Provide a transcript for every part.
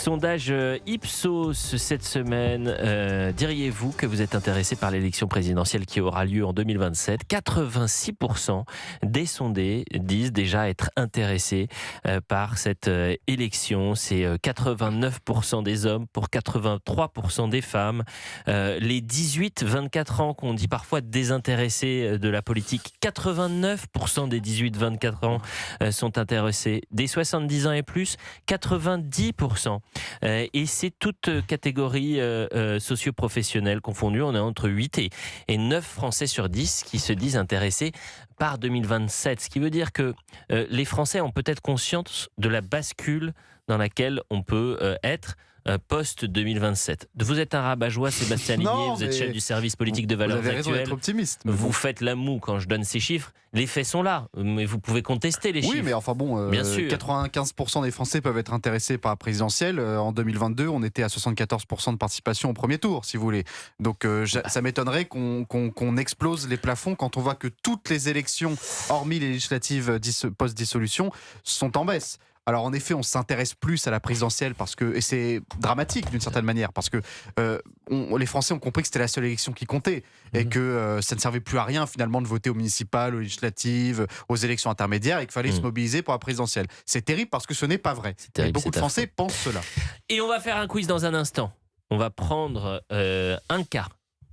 Sondage Ipsos cette semaine. Diriez-vous que vous êtes intéressé par l'élection présidentielle qui aura lieu en 2027 ? 86% des sondés disent déjà être intéressés par cette élection. C'est 89% des hommes pour 83% des femmes. Les 18-24 ans qu'on dit parfois désintéressés de la politique, 89% des 18-24 ans sont intéressés. Des 70 ans et plus, 90%. Et c'est toute catégorie socio-professionnelle confondue. On est entre 8 et 9 Français sur 10 qui se disent intéressés par 2027. Ce qui veut dire que les Français ont peut-être conscience de la bascule dans laquelle on peut être post-2027. Vous êtes un rabat-joie, Sébastien Ligné, vous êtes chef du service politique de Valeurs Actuelles. Vous avez raison d'être optimiste. Vous faites la moue quand je donne ces chiffres. Les faits sont là, mais vous pouvez contester les chiffres. Oui, mais enfin bon, bien sûr. 95% des Français peuvent être intéressés par la présidentielle. En 2022, on était à 74% de participation au premier tour, si vous voulez. Donc ça m'étonnerait qu'on explose les plafonds quand on voit que toutes les élections, hormis les législatives post-dissolution, sont en baisse. Alors en effet, on s'intéresse plus à la présidentielle et c'est dramatique d'une certaine manière, parce que les Français ont compris que c'était la seule élection qui comptait et que ça ne servait plus à rien finalement de voter aux municipales, aux législatives, aux élections intermédiaires et qu'il fallait se mobiliser pour la présidentielle. C'est terrible parce que ce n'est pas vrai. Terrible, et beaucoup de Français pensent cela. Et on va faire un quiz dans un instant. On va prendre un cas.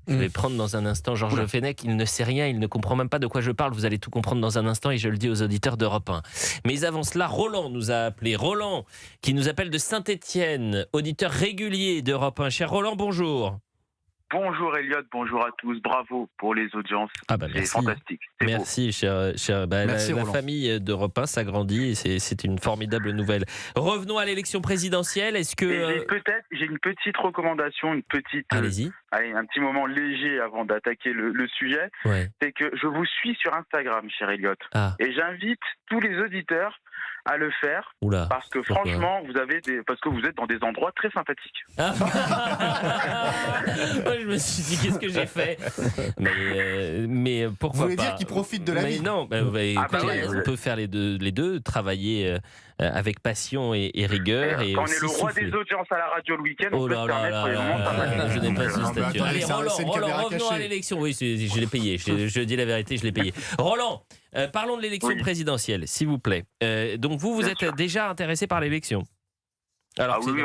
Je vais prendre dans un instant Georges Le Fenech, il ne sait rien, il ne comprend même pas de quoi je parle, vous allez tout comprendre dans un instant et je le dis aux auditeurs d'Europe 1. Mais avant cela, Roland nous a appelé. Roland, qui nous appelle de Saint-Étienne, auditeur régulier d'Europe 1. Cher Roland, bonjour. Bonjour Elliot, bonjour à tous, bravo pour les audiences, c'est fantastique. Merci cher. Merci, la famille d'Europe 1 s'agrandit et c'est une formidable nouvelle. Revenons à l'élection présidentielle, est-ce que... J'ai une petite recommandation, Allez-y. Un petit moment léger avant d'attaquer le sujet, c'est que je vous suis sur Instagram, cher Elliot, et j'invite tous les auditeurs à le faire, parce que franchement, parce que vous êtes dans des endroits très sympathiques. Moi, je me suis dit, qu'est-ce que j'ai fait ? Mais pourquoi pas ? Vous voulez dire qu'ils profitent de la vie ? Non, on peut faire les deux, travailler avec passion et rigueur. Quand on est le roi des audiences à la radio le week-end, on peut se permettre les moments sympathiques. Je n'ai pas ce statut. Allez, Roland, revenons à l'élection. Oui, je l'ai payé. Je dis la vérité, je l'ai payé. Roland, parlons de l'élection présidentielle, s'il vous plaît. Donc vous êtes déjà intéressé par l'élection ? Oui,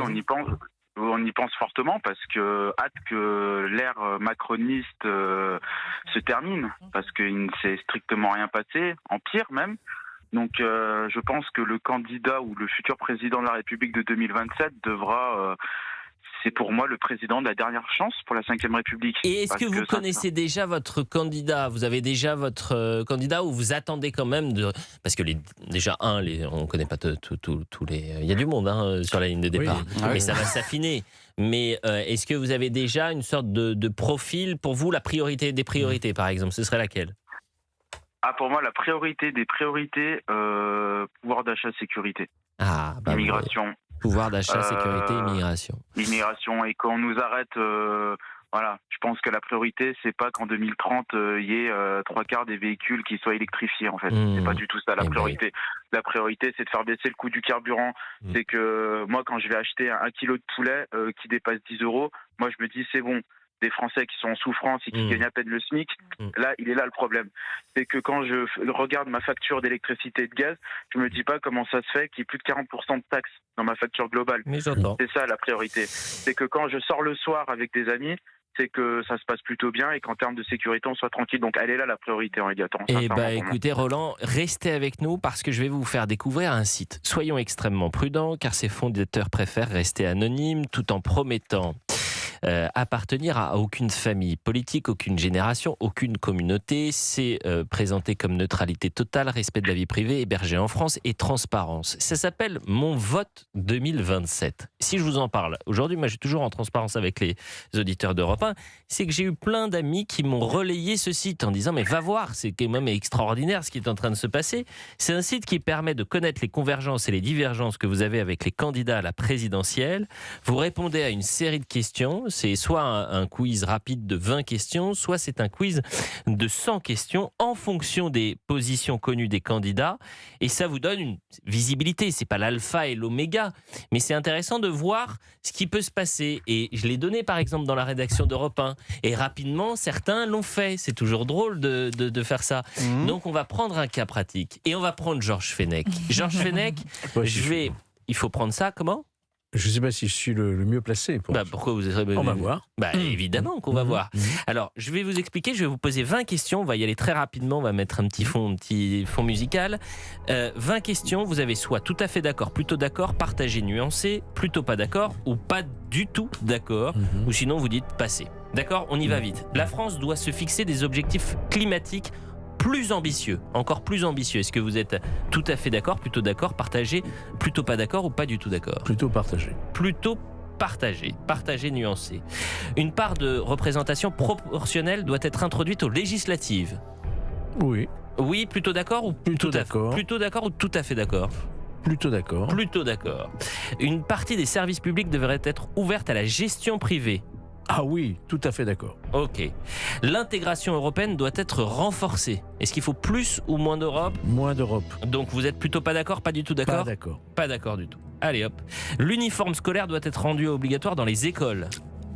on y pense fortement parce que hâte que l'ère macroniste se termine, parce qu'il ne s'est strictement rien passé, en pire même. Donc je pense que le candidat ou le futur président de la République de 2027 devra... c'est pour moi le président de la dernière chance pour la 5e République. Et est-ce que vous connaissez déjà votre candidat ? Vous avez déjà votre candidat ou vous attendez quand même de... Parce que on ne connaît pas tous les... Il y a du monde sur la ligne de départ, mais ça va s'affiner. Mais est-ce que vous avez déjà une sorte de profil pour vous, la priorité des priorités par exemple ? Ce serait laquelle ? Pour moi, la priorité des priorités, pouvoir d'achat, sécurité. Immigration. Pouvoir d'achat, sécurité, immigration. Immigration, et quand on nous arrête, je pense que la priorité, c'est pas qu'en 2030, il y ait 3/4 des véhicules qui soient électrifiés, en fait. C'est pas du tout ça la priorité. La priorité, c'est de faire baisser le coût du carburant. C'est que moi, quand je vais acheter un kilo de poulet qui dépasse 10 €, moi, je me dis, c'est bon. Des Français qui sont en souffrance et qui gagnent à peine le SMIC, là, il est là le problème. C'est que quand je regarde ma facture d'électricité et de gaz, je me dis pas comment ça se fait qu'il y ait plus de 40% de taxes dans ma facture globale. Mais j'entends. C'est ça la priorité. C'est que quand je sors le soir avec des amis, c'est que ça se passe plutôt bien et qu'en termes de sécurité, on soit tranquille. Donc, elle est là la priorité, Elliot. Écoutez, Roland, restez avec nous parce que je vais vous faire découvrir un site. Soyons extrêmement prudents car ses fondateurs préfèrent rester anonymes tout en promettant appartenir à aucune famille politique, aucune génération, aucune communauté. C'est présenté comme neutralité totale, respect de la vie privée, hébergé en France et transparence. Ça s'appelle Mon Vote 2027. Si je vous en parle aujourd'hui, moi je suis toujours en transparence avec les auditeurs d'Europe 1, c'est que j'ai eu plein d'amis qui m'ont relayé ce site en disant mais va voir, c'est quand même extraordinaire ce qui est en train de se passer. C'est un site qui permet de connaître les convergences et les divergences que vous avez avec les candidats à la présidentielle. Vous répondez à une série de questions C'est soit un quiz rapide de 20 questions, soit c'est un quiz de 100 questions en fonction des positions connues des candidats. Et ça vous donne une visibilité. C'est pas l'alpha et l'oméga, mais c'est intéressant de voir ce qui peut se passer. Et je l'ai donné par exemple dans la rédaction d'Europe 1. Et rapidement, certains l'ont fait. C'est toujours drôle de faire ça. Donc on va prendre un cas pratique. Et on va prendre Georges Fenech. Georges Fenech, il faut prendre ça comment ? Je ne sais pas si je suis le mieux placé. Pourquoi vous êtes... On va voir. Évidemment qu'on va voir. Alors, je vais vous expliquer, je vais vous poser 20 questions. On va y aller très rapidement. On va mettre un petit fond musical. 20 questions. Vous avez soit tout à fait d'accord, plutôt d'accord, partagé, nuancé, plutôt pas d'accord ou pas du tout d'accord. Ou sinon, vous dites passé. D'accord ? On y va vite. La France doit se fixer des objectifs climatiques plus ambitieux, encore plus ambitieux. Est-ce que vous êtes tout à fait d'accord, plutôt d'accord, partagé, plutôt pas d'accord ou pas du tout d'accord ? Plutôt partagé. Plutôt partagé, nuancé. Une part de représentation proportionnelle doit être introduite aux législatives. Oui. Oui, plutôt d'accord ou plutôt d'accord. Plutôt d'accord ou tout à fait d'accord ? Plutôt d'accord. Plutôt d'accord. Une partie des services publics devrait être ouverte à la gestion privée. Ah oui, tout à fait d'accord. Ok. L'intégration européenne doit être renforcée. Est-ce qu'il faut plus ou moins d'Europe ? Moins d'Europe. Donc vous êtes plutôt pas d'accord, pas du tout d'accord ? Pas d'accord. Pas d'accord du tout. Allez hop. L'uniforme scolaire doit être rendu obligatoire dans les écoles.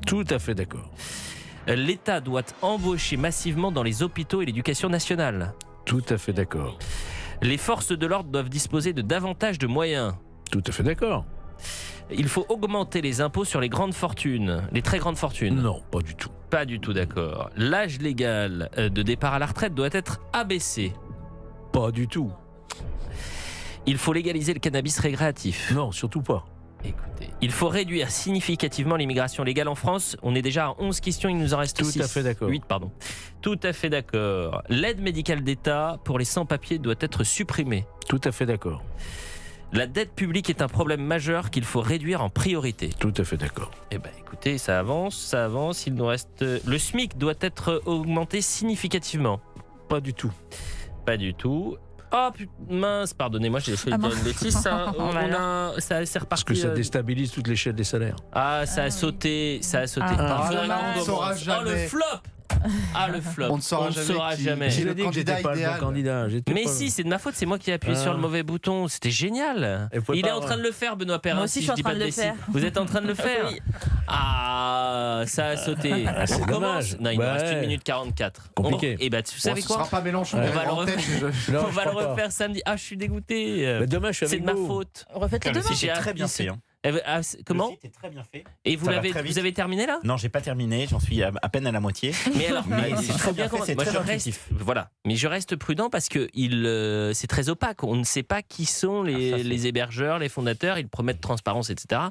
Tout à fait d'accord. L'État doit embaucher massivement dans les hôpitaux et l'éducation nationale. Tout à fait d'accord. Les forces de l'ordre doivent disposer de davantage de moyens. Tout à fait d'accord. Il faut augmenter les impôts sur les grandes fortunes, les très grandes fortunes. Non, pas du tout. Pas du tout d'accord. L'âge légal de départ à la retraite doit être abaissé. Pas du tout. Il faut légaliser le cannabis récréatif. Non, surtout pas. Écoutez, il faut réduire significativement l'immigration légale en France. On est déjà à 11 questions, il nous en reste 6. Tout à fait d'accord. 8, pardon. Tout à fait d'accord. L'aide médicale d'État pour les sans-papiers doit être supprimée. Tout à fait d'accord. La dette publique est un problème majeur qu'il faut réduire en priorité. Tout à fait d'accord. Eh bien, écoutez, ça avance. Il nous reste... Le SMIC doit être augmenté significativement. Pas du tout. Pas du tout. Oh mince, pardonnez-moi, j'ai fait une bêtise. Ça c'est reparti. Parce que ça déstabilise toute l'échelle des salaires. Ah, ça a sauté. On ne saura jamais. Le flop. Ah, le flop. On ne saura jamais. J'ai dit que j'étais pas le bon candidat. Mais si, c'est de ma faute, c'est moi qui ai appuyé sur le mauvais bouton. C'était génial. Il est en train de le faire, Benoît Perrin. Moi aussi, je suis en train de le faire. Vous êtes en train de le faire ? Oui. Ah, ça a sauté. C'est dommage. Non, il me reste 1 minute 44. Compliqué. Et bah, tu savais Ce quoi ? sera pas Mélenchon. On va le refaire samedi. Ah, je suis dégoûté. Mais demain, je suis avec C'est de ma vous. faute. Refaites-le demain. J'ai très bien fait. Comment ? C'était très bien fait. Et vous avez terminé là ? Non, j'ai pas terminé, j'en suis à peine à la moitié. Mais alors, c'est très bien fait, c'est moi, très je intuitif. reste, voilà. Mais je reste prudent parce que c'est très opaque. On ne sait pas qui sont les hébergeurs, les fondateurs. Ils promettent transparence, etc.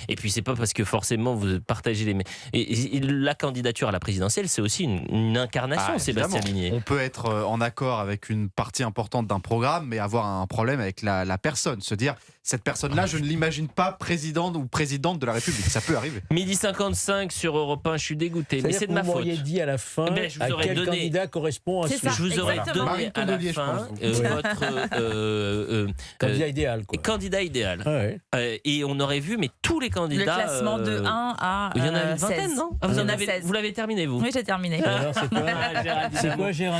Et puis c'est pas parce que forcément vous partagez les. Et la candidature à la présidentielle, c'est aussi une incarnation, Sébastien Ligné. On peut être en accord avec une partie importante d'un programme, mais avoir un problème avec la personne. Se dire, cette personne-là, je ne l'imagine pas présidente ou présidente de la République. Ça peut arriver. 12h55 sur Europe 1, je suis dégoûté. Mais c'est de ma faute. Vous m'auriez dit à la fin à quel candidat correspond à ce... Je vous aurais donné à la fin votre candidat idéal. Quoi. Candidat idéal. Ah ouais. Et on aurait vu, mais tous les candidats... Le classement de 1 à 16. Il y en a une vingtaine, non ? Vous l'avez terminé, vous ? Oui, j'ai terminé. Alors, c'est quoi, Géraldine ?